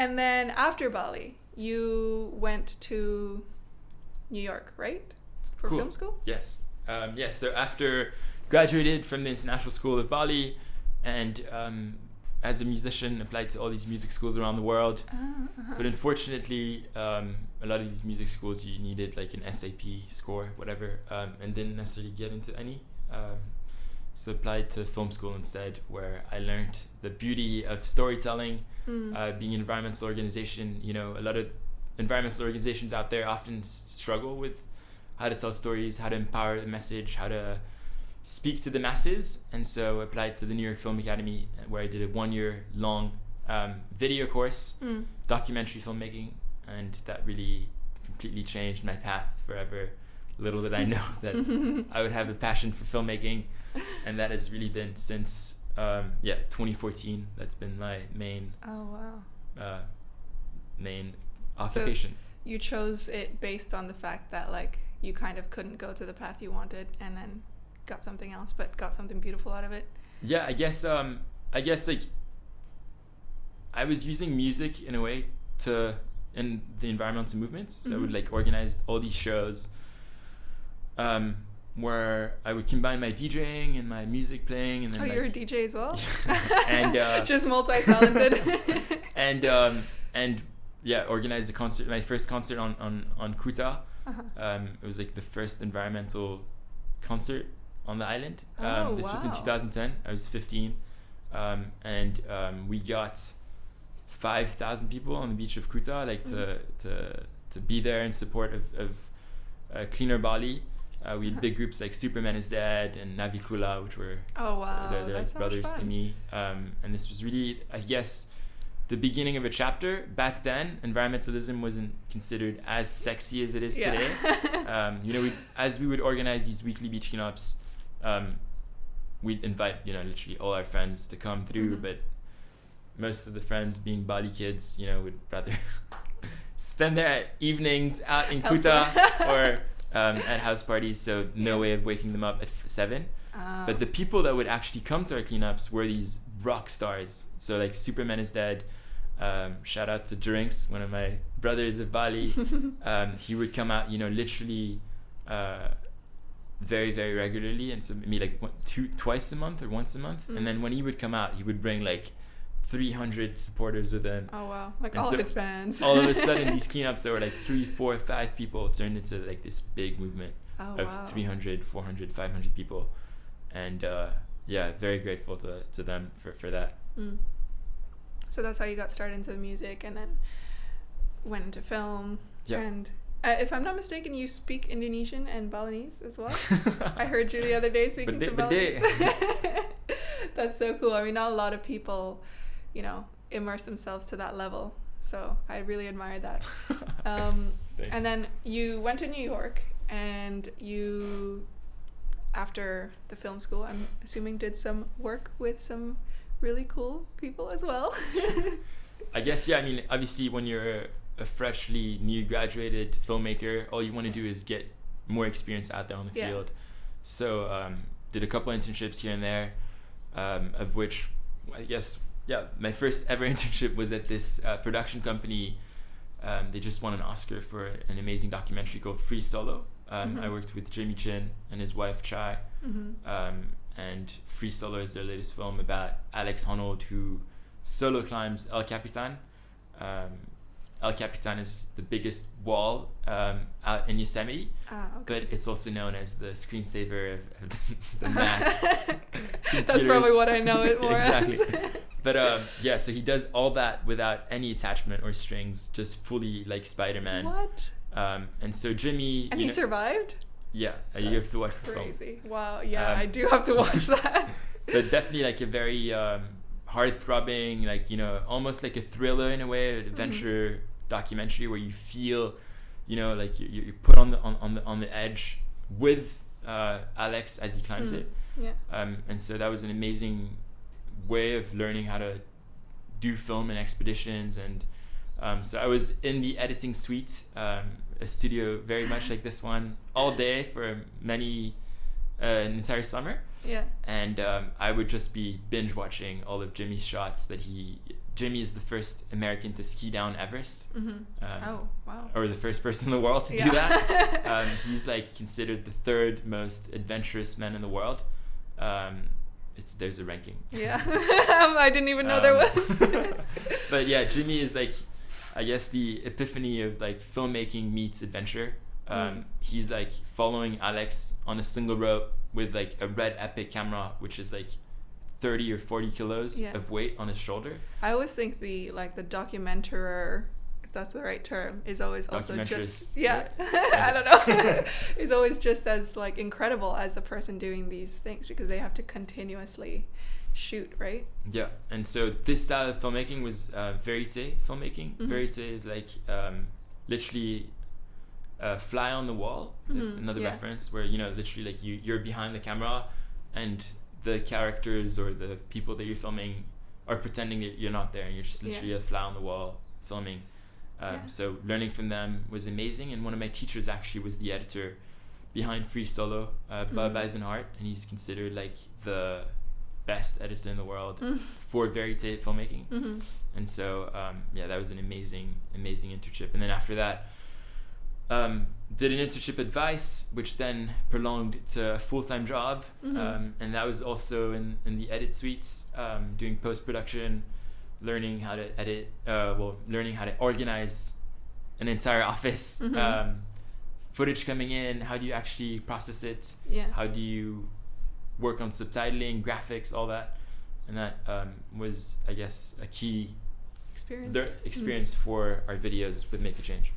And then after Bali, you went to New York, right? For Cool. film school? Yes. So after graduated from the International School of Bali, and as a musician applied to all these music schools around the world. But unfortunately, a lot of these music schools, you needed like an SAP score, whatever, and didn't necessarily get into any. So applied to film school instead, where I learned the beauty of storytelling, being an environmental organization. You know, a lot of environmental organizations out there often struggle with how to tell stories, how to empower the message, how to speak to the masses. And so applied to the New York Film Academy, where I did a 1-year long video course, documentary filmmaking, and that really completely changed my path forever. Little did I know that I would have a passion for filmmaking, and that has really been since 2014. That's been my main main occupation. So you chose it based on the fact that like you kind of couldn't go to the path you wanted, and then got something else, but got something beautiful out of it. Yeah, I guess like I was using music in a way in the environmental movements. So I would like organize all these shows where I would combine my DJing and my music playing, and then you're a DJ as well? And just multi-talented. and organized a concert, my first concert on Kuta. It was like the first environmental concert on the island. This was in 2010. I was 15, and we got 5,000 people on the beach of Kuta, like to be there in support of cleaner Bali. We had big groups like Superman is Dead and Navikula, which were they're like brothers to me. And this was really, I guess, the beginning of a chapter. Back then, environmentalism wasn't considered as sexy as it is today. As we would organize these weekly beach cleanups, we'd invite literally all our friends to come through, but most of the friends, being Bali kids, would rather spend their evenings out in Kuta or at house parties, so no way of waking them up at 7. But the people that would actually come to our cleanups were these rock stars. So like Superman is Dead, shout out to Drinks, one of my brothers of Bali. He would come out literally very, very regularly, and so maybe like twice a month or once a month. And then when he would come out, he would bring like 300 supporters with him. Oh wow, like all of his fans. All of a sudden these cleanups that were like 3, 4, 5 people turned into like this big movement of 300, 400, 500 people. And very grateful to them for that. So that's how you got started into music, and then went into film. And if I'm not mistaken, you speak Indonesian and Balinese as well. I heard you the other day speaking some Balinese. That's so cool. I mean, not a lot of people immerse themselves to that level, so I really admire that. And then you went to New York, and you, after the film school, I'm assuming did some work with some really cool people as well. I guess, I mean, obviously when you're a freshly new graduated filmmaker, all you want to do is get more experience out there on the field. So did a couple internships here and there, of which I guess my first ever internship was at this production company. They just won an Oscar for an amazing documentary called Free Solo. I worked with Jimmy Chin and his wife Chai, and Free Solo is their latest film about Alex Honnold, who solo climbs El Capitan. El Capitan is the biggest wall out in Yosemite, but it's also known as the screensaver of the Mac. That's probably what I know it more exactly. as. But so he does all that without any attachment or strings, just fully like Spider-Man. What? And so Jimmy... And he survived? Yeah, you have to watch the film. Crazy. Wow, yeah, I do have to watch that. But definitely like a very heart-throbbing, like, almost like a thriller in a way, an adventure documentary where you feel, like you're put on the edge with Alex as he climbs it. And so that was an amazing way of learning how to do film and expeditions. And so I was in the editing suite, a studio very much like this one, all day for an entire summer. And I would just be binge watching all of Jimmy's shots that he Jimmy is the first American to ski down Everest. Oh, wow. Or the first person in the world to do that. He's like considered the third most adventurous man in the world. There's a ranking. Yeah. I didn't even know there was. But yeah, Jimmy is like, I guess, the epiphany of like filmmaking meets adventure. He's like following Alex on a single rope with like a Red Epic camera, which is like 30 or 40 kilos of weight on his shoulder. I always think the documentator, if that's the right term, is always also just I don't know, is always just as like incredible as the person doing these things, because they have to continuously shoot, right? Yeah. And so this style of filmmaking was verite filmmaking. Verite is like literally fly on the wall, another reference, where literally like you're behind the camera and the characters or the people that you're filming are pretending that you're not there, and you're just literally a fly on the wall filming. So learning from them was amazing, and one of my teachers actually was the editor behind Free Solo, Bob Eisenhart, and he's considered like the best editor in the world for verite filmmaking. And so that was an amazing internship. And then after that, did an internship at Vice, which then prolonged to a full-time job, and that was also in the edit suites, doing post-production, learning how to edit, learning how to organize an entire office, footage coming in, how do you actually process it, how do you work on subtitling, graphics, all that. And that was, I guess, a key experience for our videos with Make a Change.